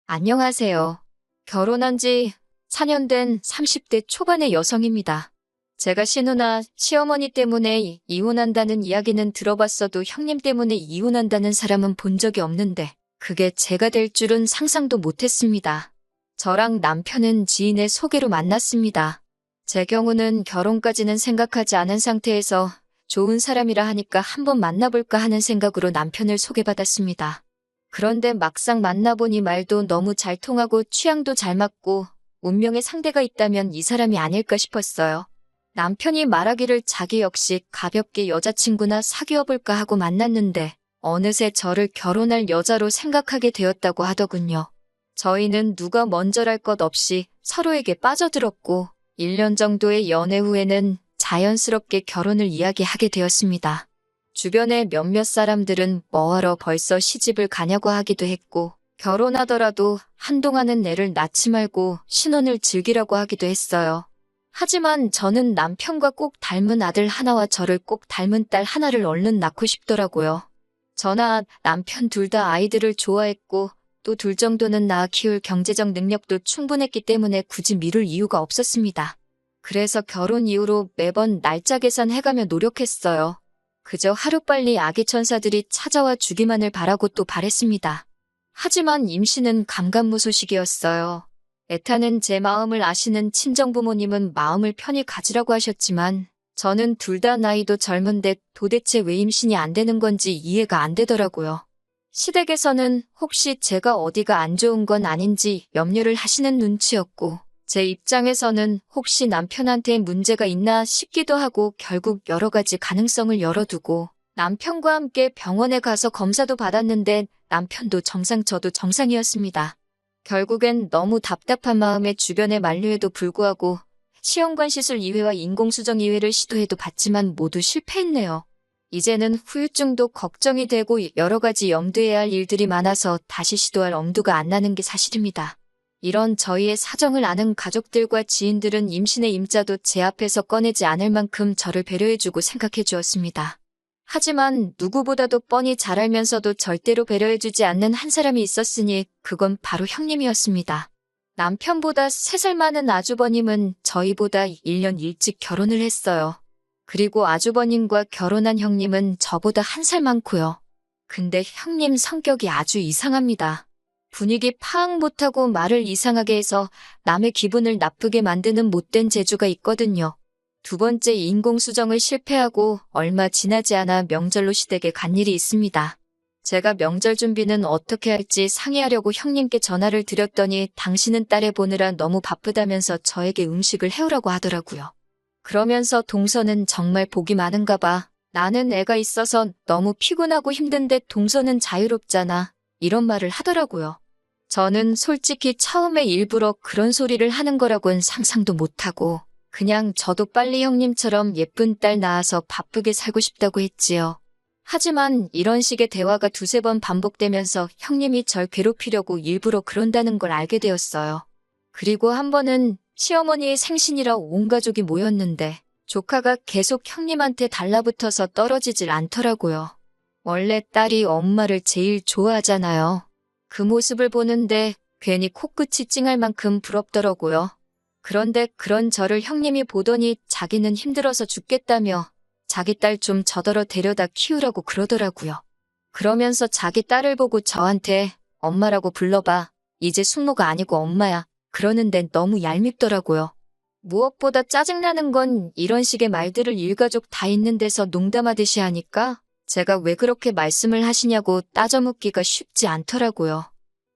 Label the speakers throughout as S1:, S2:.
S1: 안녕하세요. 결혼한 지 4년 된 30대 초반의 여성입니다. 제가 신우나 시어머니 때문에 이혼한다는 이야기는 들어봤어도 형님 때문에 이혼한다는 사람은 본 적이 없는데 그게 제가 될 줄은 상상도 못했습니다. 저랑 남편은 지인의 소개로 만났습니다. 제 경우는 결혼까지는 생각하지 않은 상태에서 좋은 사람이라 하니까 한번 만나볼까 하는 생각으로 남편을 소개받았습니다. 그런데 막상 만나보니 말도 너무 잘 통하고 취향도 잘 맞고 운명의 상대가 있다면 이 사람이 아닐까 싶었어요. 남편이 말하기를 자기 역시 가볍게 여자친구나 사귀어볼까 하고 만났는데 어느새 저를 결혼할 여자로 생각하게 되었다고 하더군요. 저희는 누가 먼저랄 것 없이 서로에게 빠져들었고 1년 정도의 연애 후에는 자연스럽게 결혼을 이야기하게 되었습니다. 주변의 몇몇 사람들은 뭐하러 벌써 시집을 가냐고 하기도 했고 결혼하더라도 한동안은 애를 낳지 말고 신혼을 즐기라고 하기도 했어요. 하지만 저는 남편과 꼭 닮은 아들 하나와 저를 꼭 닮은 딸 하나를 얼른 낳고 싶더라고요. 저나 남편 둘 다 아이들을 좋아했고 또 둘 정도는 낳아 키울 경제적 능력도 충분했기 때문에 굳이 미룰 이유가 없었습니다. 그래서 결혼 이후로 매번 날짜 계산해가며 노력했어요. 그저 하루빨리 아기 천사들이 찾아와 주기만을 바라고 또 바랬습니다. 하지만 임신은 감감무소식이었어요. 애타는 제 마음을 아시는 친정부모님은 마음을 편히 가지라고 하셨지만 저는 둘 다 나이도 젊은데 도대체 왜 임신이 안 되는 건지 이해가 안 되더라고요. 시댁에서는 혹시 제가 어디가 안 좋은 건 아닌지 염려를 하시는 눈치였고 제 입장에서는 혹시 남편한테 문제가 있나 싶기도 하고 결국 여러 가지 가능성을 열어두고 남편과 함께 병원에 가서 검사도 받았는데 남편도 정상 저도 정상이었습니다. 결국엔 너무 답답한 마음에 주변에 만류에도 불구하고 시험관 시술 2회와 인공수정 2회를 시도해도 봤지만 모두 실패했네요. 이제는 후유증도 걱정이 되고 여러 가지 염두해야 할 일들이 많아서 다시 시도할 엄두가 안 나는 게 사실입니다. 이런 저희의 사정을 아는 가족들과 지인들은 임신의 임자도 제 앞에서 꺼내지 않을 만큼 저를 배려해주고 생각해 주었습니다. 하지만 누구보다도 뻔히 잘 알면서도 절대로 배려해주지 않는 한 사람이 있었으니 그건 바로 형님이었습니다. 남편보다 3살 많은 아주버님은 저희보다 1년 일찍 결혼을 했어요. 그리고 아주버님과 결혼한 형님은 저보다 1살 많고요. 근데 형님 성격이 아주 이상합니다. 분위기 파악 못하고 말을 이상하게 해서 남의 기분을 나쁘게 만드는 못된 재주가 있거든요. 두 번째 인공수정을 실패하고 얼마 지나지 않아 명절로 시댁에 간 일이 있습니다. 제가 명절 준비는 어떻게 할지 상의하려고 형님께 전화를 드렸더니 당신은 딸애 보느라 너무 바쁘다면서 저에게 음식을 해오라고 하더라고요. 그러면서 동서는 정말 복이 많은가 봐. 나는 애가 있어서 너무 피곤하고 힘든데 동서는 자유롭잖아. 이런 말을 하더라고요. 저는 솔직히 처음에 일부러 그런 소리를 하는 거라고는 상상도 못하고 그냥 저도 빨리 형님처럼 예쁜 딸 낳아서 바쁘게 살고 싶다고 했지요. 하지만 이런 식의 대화가 2-3번 반복되면서 형님이 절 괴롭히려고 일부러 그런다는 걸 알게 되었어요. 그리고 한 번은 시어머니의 생신이라 온 가족이 모였는데 조카가 계속 형님한테 달라붙어서 떨어지질 않더라고요. 원래 딸이 엄마를 제일 좋아하잖아요. 그 모습을 보는데 괜히 코끝이 찡할 만큼 부럽더라고요. 그런데 그런 저를 형님이 보더니 자기는 힘들어서 죽겠다며 자기 딸 좀 저더러 데려다 키우라고 그러더라고요. 그러면서 자기 딸을 보고 저한테 엄마라고 불러봐. 이제 숙모가 아니고 엄마야. 그러는데 너무 얄밉더라고요. 무엇보다 짜증나는 건 이런 식의 말들을 일가족 다 있는 데서 농담하듯이 하니까 제가 왜 그렇게 말씀을 하시냐고 따져 묻기가 쉽지 않더라고요.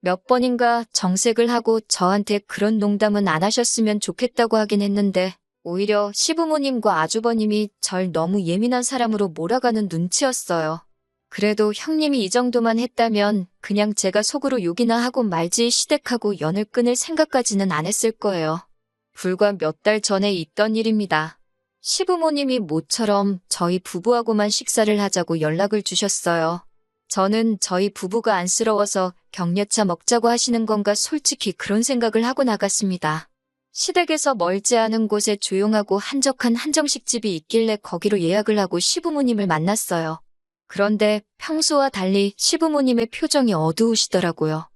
S1: 몇 번인가 정색을 하고 저한테 그런 농담은 안 하셨으면 좋겠다고 하긴 했는데 오히려 시부모님과 아주버님이 절 너무 예민한 사람으로 몰아가는 눈치였어요. 그래도 형님이 이 정도만 했다면 그냥 제가 속으로 욕이나 하고 말지 시댁하고 연을 끊을 생각까지는 안 했을 거예요. 불과 몇 달 전에 있던 일입니다. 시부모님이 모처럼 저희 부부하고만 식사를 하자고 연락을 주셨어요. 저는 저희 부부가 안쓰러워서 격려차 먹자고 하시는 건가 솔직히 그런 생각을 하고 나갔습니다. 시댁에서 멀지 않은 곳에 조용하고 한적한 한정식집이 있길래 거기로 예약을 하고 시부모님을 만났어요. 그런데 평소와 달리 시부모님의 표정이 어두우시더라고요.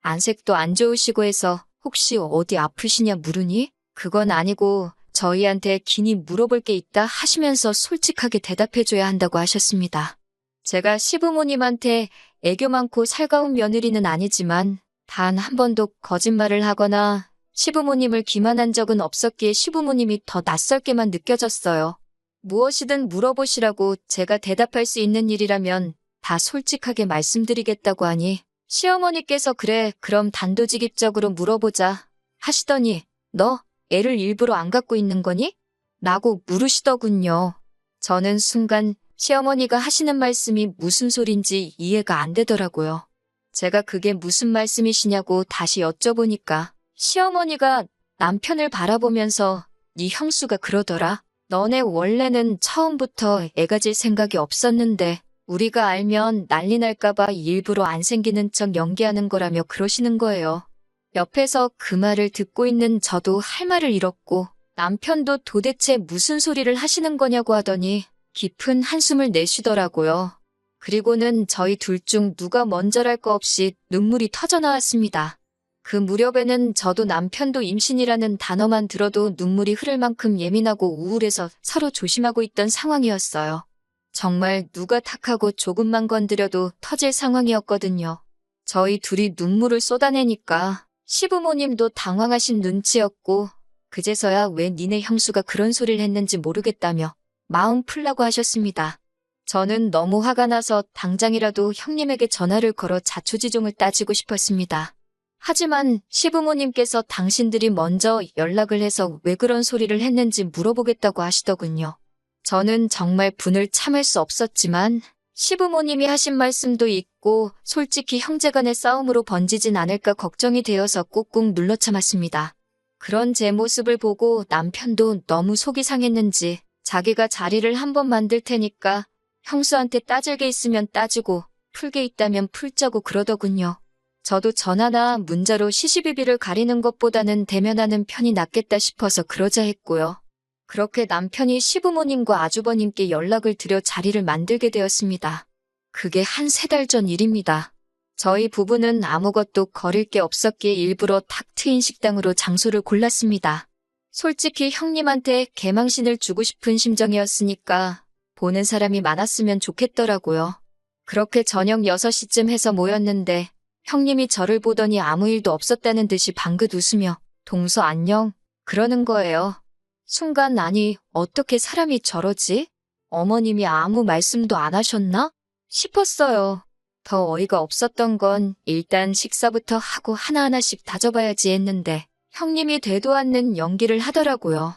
S1: 안색도 안 좋으시고 해서 혹시 어디 아프시냐 물으니 그건 아니고 저희한테 긴히 물어볼 게 있다 하시면서 솔직하게 대답해줘야 한다고 하셨습니다. 제가 시부모님한테 애교 많고 살가운 며느리는 아니지만 단 한 번도 거짓말을 하거나 시부모님을 기만한 적은 없었기에 시부모님이 더 낯설게만 느껴졌어요. 무엇이든 물어보시라고 제가 대답할 수 있는 일이라면 다 솔직하게 말씀드리겠다고 하니 시어머니께서 그래 그럼 단도직입적으로 물어보자 하시더니 너 애를 일부러 안 갖고 있는 거니? 라고 물으시더군요. 저는 순간 시어머니가 하시는 말씀이 무슨 소린지 이해가 안 되더라고요. 제가 그게 무슨 말씀이시냐고 다시 여쭤보니까 시어머니가 남편을 바라보면서 네 형수가 그러더라. 너네 원래는 처음부터 애 가질 생각이 없었는데 우리가 알면 난리 날까봐 일부러 안 생기는 척 연기하는 거라며 그러시는 거예요. 옆에서 그 말을 듣고 있는 저도 할 말을 잃었고 남편도 도대체 무슨 소리를 하시는 거냐고 하더니 깊은 한숨을 내쉬더라고요. 그리고는 저희 둘 중 누가 먼저랄 거 없이 눈물이 터져 나왔습니다. 그 무렵에는 저도 남편도 임신이라는 단어만 들어도 눈물이 흐를 만큼 예민하고 우울해서 서로 조심하고 있던 상황이었어요. 정말 누가 탁하고 조금만 건드려도 터질 상황이었거든요. 저희 둘이 눈물을 쏟아내니까 시부모님도 당황하신 눈치였고 그제서야 왜 니네 형수가 그런 소리를 했는지 모르겠다며 마음 풀라고 하셨습니다. 저는 너무 화가 나서 당장이라도 형님에게 전화를 걸어 자초지종을 따지고 싶었습니다. 하지만 시부모님께서 당신들이 먼저 연락을 해서 왜 그런 소리를 했는지 물어보겠다고 하시더군요. 저는 정말 분을 참을 수 없었지만 시부모님이 하신 말씀도 있고 솔직히 형제간의 싸움으로 번지진 않을까 걱정이 되어서 꾹꾹 눌러 참았습니다. 그런 제 모습을 보고 남편도 너무 속이 상했는지 자기가 자리를 한번 만들 테니까 형수한테 따질 게 있으면 따지고 풀 게 있다면 풀자고 그러더군요. 저도 전화나 문자로 시시비비를 가리는 것보다는 대면하는 편이 낫겠다 싶어서 그러자 했고요. 그렇게 남편이 시부모님과 아주버님께 연락을 드려 자리를 만들게 되었습니다. 그게 한 3달 전 일입니다. 저희 부부는 아무것도 거릴 게 없었기에 일부러 탁 트인 식당으로 장소를 골랐습니다. 솔직히 형님한테 개망신을 주고 싶은 심정이었으니까 보는 사람이 많았으면 좋겠더라고요. 그렇게 저녁 6시쯤 해서 모였는데 형님이 저를 보더니 아무 일도 없었다는 듯이 방긋 웃으며 동서 안녕 그러는 거예요. 순간 아니 어떻게 사람이 저러지? 어머님이 아무 말씀도 안 하셨나? 싶었어요. 더 어이가 없었던 건 일단 식사부터 하고 하나하나씩 다져봐야지 했는데 형님이 되도 않는 연기를 하더라고요.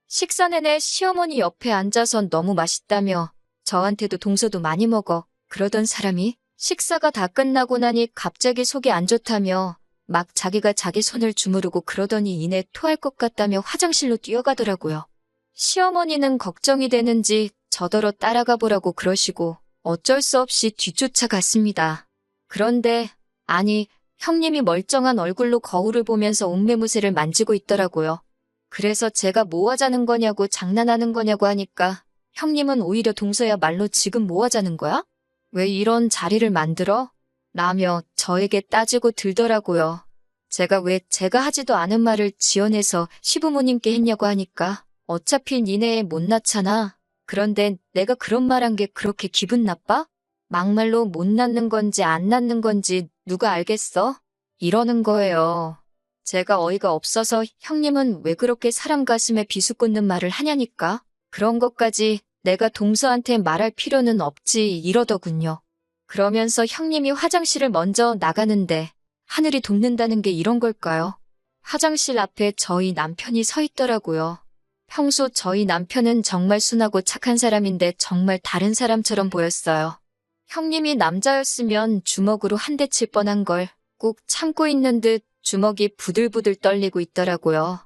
S1: 식사 내내 시어머니 옆에 앉아서 너무 맛있다며 저한테도 동서도 많이 먹어 그러던 사람이 식사가 다 끝나고 나니 갑자기 속이 안 좋다며 막 자기가 자기 손을 주무르고 그러더니 이내 토할 것 같다며 화장실로 뛰어가더라고요. 시어머니는 걱정이 되는지 저더러 따라가 보라고 그러시고 어쩔 수 없이 뒤쫓아갔습니다. 그런데 아니 형님이 멀쩡한 얼굴로 거울을 보면서 옷매무새를 만지고 있더라고요. 그래서 제가 뭐 하자는 거냐고 장난하는 거냐고 하니까 형님은 오히려 동서야 말로 지금 뭐 하자는 거야? 왜 이런 자리를 만들어? 라며 저에게 따지고 들더라고요. 제가 왜 제가 하지도 않은 말을 지어내서 시부모님께 했냐고 하니까 어차피 니네 애 못 낳잖아. 그런데 내가 그런 말한 게 그렇게 기분 나빠? 막말로 못 낳는 건지 안 낳는 건지 누가 알겠어? 이러는 거예요. 제가 어이가 없어서 형님은 왜 그렇게 사람 가슴에 비수꽂는 말을 하냐니까 그런 것까지 내가 동서한테 말할 필요는 없지 이러더군요. 그러면서 형님이 화장실을 먼저 나가는데 하늘이 돕는다는 게 이런 걸까요? 화장실 앞에 저희 남편이 서 있더라고요. 평소 저희 남편은 정말 순하고 착한 사람인데 정말 다른 사람처럼 보였어요. 형님이 남자였으면 주먹으로 한 대 칠 뻔한 걸 꾹 참고 있는 듯 주먹이 부들부들 떨리고 있더라고요.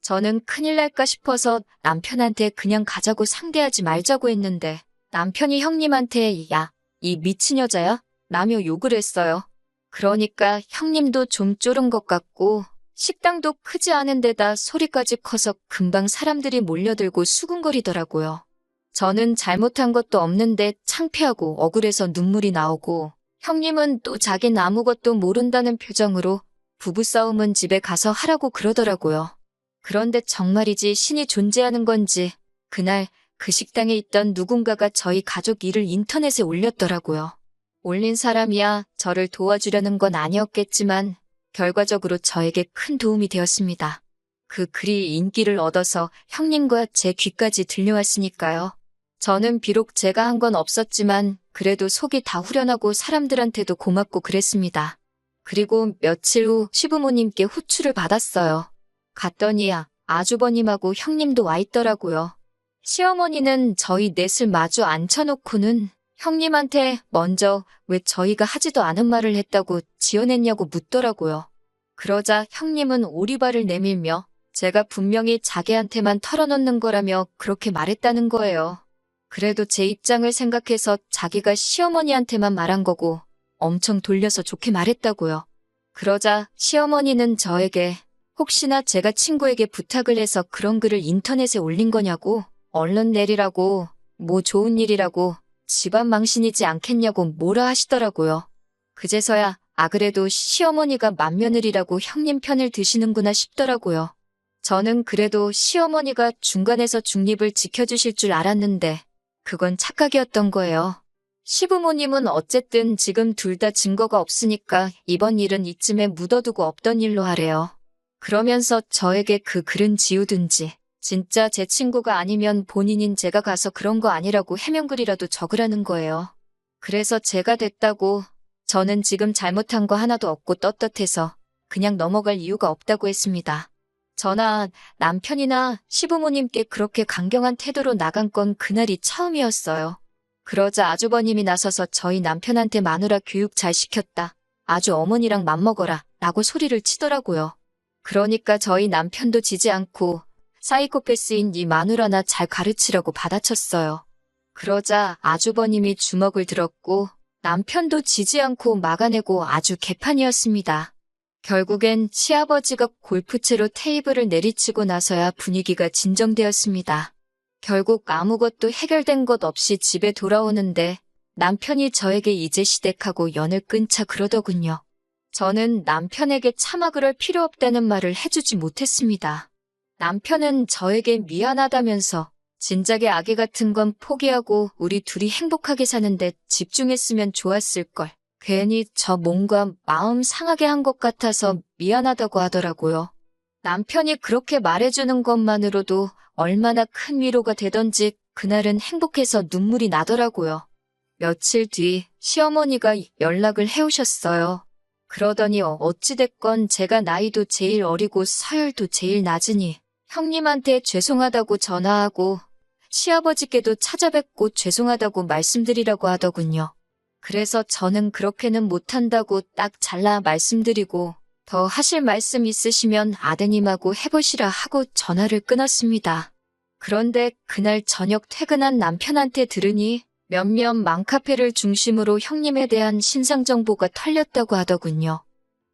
S1: 저는 큰일 날까 싶어서 남편한테 그냥 가자고 상대하지 말자고 했는데 남편이 형님한테 야, 이 미친 여자야? 라며 욕을 했어요. 그러니까 형님도 좀 쫄은 것 같고 식당도 크지 않은 데다 소리까지 커서 금방 사람들이 몰려들고 수군거리더라고요. 저는 잘못한 것도 없는데 창피하고 억울해서 눈물이 나오고 형님은 또 자긴 아무것도 모른다는 표정으로 부부싸움은 집에 가서 하라고 그러더라고요. 그런데 정말이지 신이 존재하는 건지 그날 그 식당에 있던 누군가가 저희 가족 일을 인터넷에 올렸더라고요. 올린 사람이야 저를 도와주려는 건 아니었겠지만 결과적으로 저에게 큰 도움이 되었습니다. 그 글이 인기를 얻어서 형님과 제 귀까지 들려왔으니까요. 저는 비록 제가 한 건 없었지만 그래도 속이 다 후련하고 사람들한테도 고맙고 그랬습니다. 그리고 며칠 후 시부모님께 호출을 받았어요. 갔더니 아주버님하고 형님도 와 있더라고요. 시어머니는 저희 넷을 마주 앉혀놓고는 형님한테 먼저 왜 저희가 하지도 않은 말을 했다고 지어냈냐고 묻더라고요. 그러자 형님은 오리발을 내밀며 제가 분명히 자기한테만 털어놓는 거라며 그렇게 말했다는 거예요. 그래도 제 입장을 생각해서 자기가 시어머니한테만 말한 거고 엄청 돌려서 좋게 말했다고요. 그러자 시어머니는 저에게 혹시나 제가 친구에게 부탁을 해서 그런 글을 인터넷에 올린 거냐고, 얼른 내리라고, 뭐 좋은 일이라고, 집안 망신이지 않겠냐고 뭐라 하시더라고요. 그제서야 그래도 시어머니가 맏며느리라고 형님 편을 드시는구나 싶더라고요. 저는 그래도 시어머니가 중간에서 중립을 지켜주실 줄 알았는데 그건 착각이었던 거예요. 시부모님은 어쨌든 지금 둘 다 증거가 없으니까 이번 일은 이쯤에 묻어두고 없던 일로 하래요. 그러면서 저에게 그 글은 지우든지 진짜 제 친구가 아니면 본인인 제가 가서 그런 거 아니라고 해명글이라도 적으라는 거예요. 그래서 제가 됐다고 저는 지금 잘못한 거 하나도 없고 떳떳해서 그냥 넘어갈 이유가 없다고 했습니다. 저나 남편이나 시부모님께 그렇게 강경한 태도로 나간 건 그날이 처음이었어요. 그러자 아주버님이 나서서 저희 남편한테 마누라 교육 잘 시켰다. 아주 어머니랑 맘먹어라 라고 소리를 치더라고요. 그러니까 저희 남편도 지지 않고 사이코패스인 이 마누라나 잘 가르치라고 받아쳤어요. 그러자 아주버님이 주먹을 들었고 남편도 지지 않고 막아내고 아주 개판이었습니다. 결국엔 시아버지가 골프채로 테이블을 내리치고 나서야 분위기가 진정되었습니다. 결국 아무것도 해결된 것 없이 집에 돌아오는데 남편이 저에게 이제 시댁하고 연을 끊자 그러더군요. 저는 남편에게 차마 그럴 필요 없다는 말을 해주지 못했습니다. 남편은 저에게 미안하다면서 진작에 아기 같은 건 포기하고 우리 둘이 행복하게 사는데 집중했으면 좋았을걸. 괜히 저 뭔가 마음 상하게 한 것 같아서 미안하다고 하더라고요. 남편이 그렇게 말해주는 것만으로도 얼마나 큰 위로가 되던지 그날은 행복해서 눈물이 나더라고요. 며칠 뒤 시어머니가 연락을 해오셨어요. 그러더니 어찌됐건 제가 나이도 제일 어리고 서열도 제일 낮으니 형님한테 죄송하다고 전화하고 시아버지께도 찾아뵙고 죄송하다고 말씀드리라고 하더군요. 그래서 저는 그렇게는 못한다고 딱 잘라 말씀드리고 더 하실 말씀 있으시면 아드님하고 해보시라 하고 전화를 끊었습니다. 그런데 그날 저녁 퇴근한 남편한테 들으니 몇몇 맘카페를 중심으로 형님에 대한 신상 정보가 털렸다고 하더군요.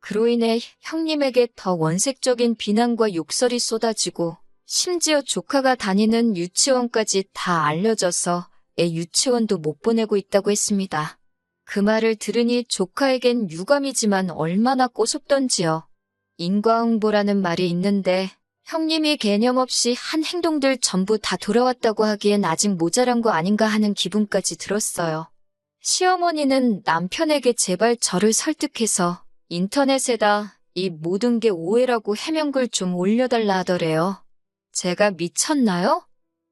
S1: 그로 인해 형님에게 더 원색적인 비난과 욕설이 쏟아지고 심지어 조카가 다니는 유치원까지 다 알려져서 애 유치원도 못 보내고 있다고 했습니다. 그 말을 들으니 조카에겐 유감이지만 얼마나 꼬숩던지요. 인과응보라는 말이 있는데 형님이 개념 없이 한 행동들 전부 다 돌아왔다고 하기엔 아직 모자란 거 아닌가 하는 기분까지 들었어요. 시어머니는 남편에게 제발 저를 설득해서 인터넷에다 이 모든 게 오해라고 해명글 좀 올려달라 하더래요. 제가 미쳤나요?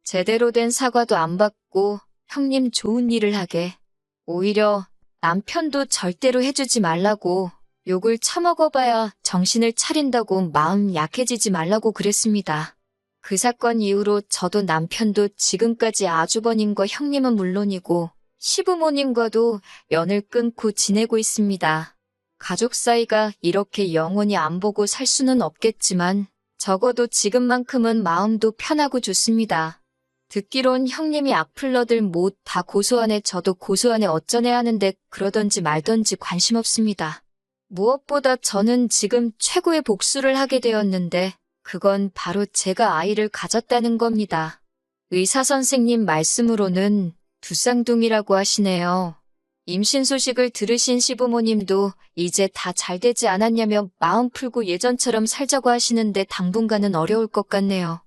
S1: 제대로 된 사과도 안 받고 형님 좋은 일을 하게. 오히려 남편도 절대로 해주지 말라고 욕을 처먹어봐야 정신을 차린다고 마음 약해지지 말라고 그랬습니다. 그 사건 이후로 저도 남편도 지금까지 아주버님과 형님은 물론이고 시부모님과도 연을 끊고 지내고 있습니다. 가족 사이가 이렇게 영원히 안 보고 살 수는 없겠지만 적어도 지금만큼은 마음도 편하고 좋습니다. 듣기론 형님이 악플러들 못 다 고소하네 저도 고소하네 어쩌네 하는데 그러던지 말던지 관심 없습니다. 무엇보다 저는 지금 최고의 복수를 하게 되었는데 그건 바로 제가 아이를 가졌다는 겁니다. 의사 선생님 말씀으로는 두 쌍둥이라고 하시네요. 임신 소식을 들으신 시부모님도 이제 다 잘 되지 않았냐며 마음 풀고 예전처럼 살자고 하시는데 당분간은 어려울 것 같네요.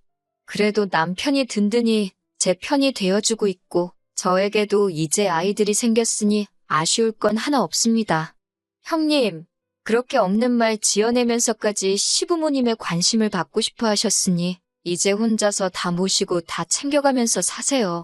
S1: 그래도 남편이 든든히 제 편이 되어주고 있고 저에게도 이제 아이들이 생겼으니 아쉬울 건 하나 없습니다. 형님, 그렇게 없는 말 지어내면서까지 시부모님의 관심을 받고 싶어 하셨으니 이제 혼자서 다 모시고 다 챙겨가면서 사세요.